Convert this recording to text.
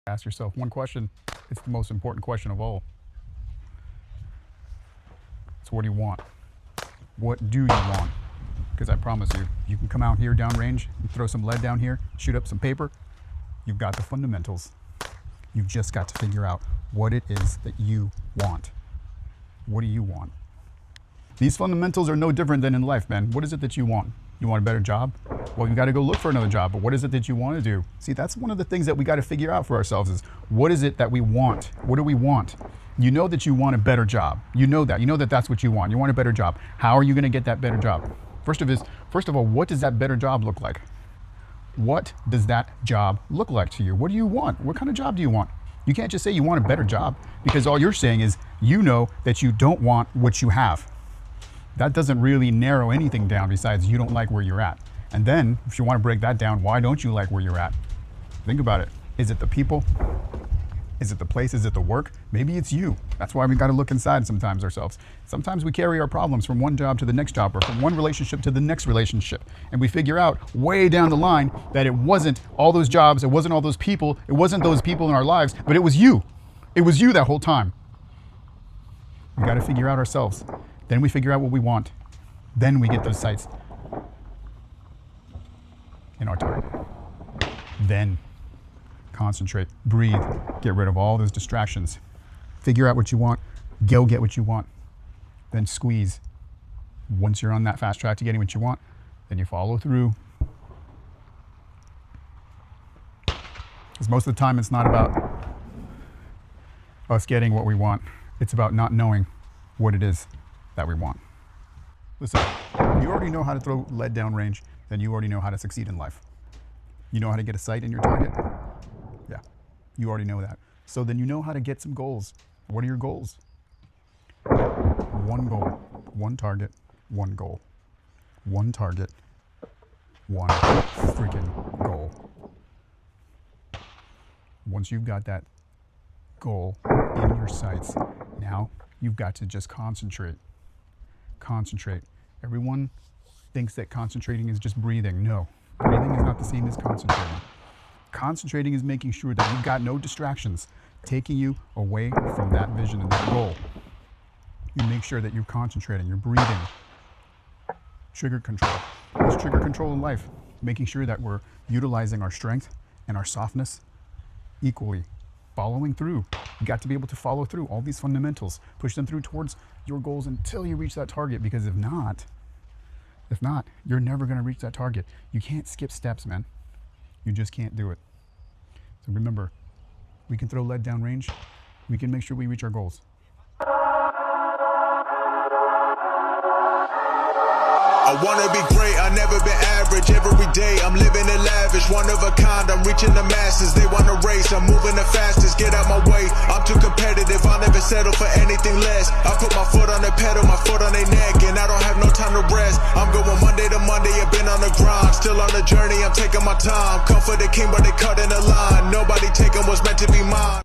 Ask yourself one question. It's the most important question of all. It's what do you want? What do you want? Because I promise you, you can come out here downrange and throw some lead down here, shoot up some paper. You've got the fundamentals. You've just got to figure out what it is that you want. What do you want? These fundamentals are no different than in life, man. What is it that you want? You want a better job? Well, you got to go look for another job, but what is it that you want to do? See, that's one of the things that we got to figure out for ourselves is what is it that we want? What do we want? You know that you want a better job. You know that that's what you want. You want a better job. How are you going to get that better job? First of all, what does that better job look like? What does that job look like to you? What do you want? What kind of job do you want? You can't just say you want a better job because all you're saying is you know that you don't want what you have. That doesn't really narrow anything down besides you don't like where you're at. And then if you want to break that down, why don't you like where you're at? Think about it. Is it the people? Is it the place? Is it the work? Maybe it's you. That's why we got to look inside sometimes ourselves. Sometimes we carry our problems from one job to the next job or from one relationship to the next relationship. And we figure out way down the line that it wasn't all those jobs, it wasn't all those people, it wasn't those people in our lives, but it was you. It was you that whole time. We got to figure out ourselves. Then we figure out what we want. Then we get those sights in our target. Then concentrate, breathe, get rid of all those distractions. Figure out what you want, go get what you want, then squeeze. Once you're on that fast track to getting what you want, then you follow through. Because most of the time it's not about us getting what we want. It's about not knowing what it is that we want. Listen, you already know how to throw lead down range, then you already know how to succeed in life. You know how to get a sight in your target? Yeah, you already know that. So then you know how to get some goals. What are your goals? One goal, one target, one goal. One target, one freaking goal. Once you've got that goal in your sights, now you've got to just concentrate. Concentrate. Everyone thinks that concentrating is just breathing. No, breathing is not the same as concentrating. Concentrating is making sure that you've got no distractions taking you away from that vision and that goal. You make sure that you're concentrating, you're breathing. Trigger control. It's trigger control in life. Making sure that we're utilizing our strength and our softness equally. Following through. You got to be able to follow through all these fundamentals. Push them through towards your goals until you reach that target, because if not, you're never going to reach that target. You can't skip steps, man. You just can't do it. So remember, we can throw lead down range. We can make sure we reach our goals. I wanna be great, I never been average. Every day I'm living it lavish, one of a kind. I'm reaching the masses, they wanna race. I'm moving the fastest, get out my way. I'm too competitive, I'll never settle for anything less. I put my foot on the pedal, my foot on their neck, and I don't have no time to rest. I'm going Monday to Monday, I've been on the grind. Still on the journey, I'm taking my time. Come for the king, but they cut in the line. Nobody taking what's meant to be mine.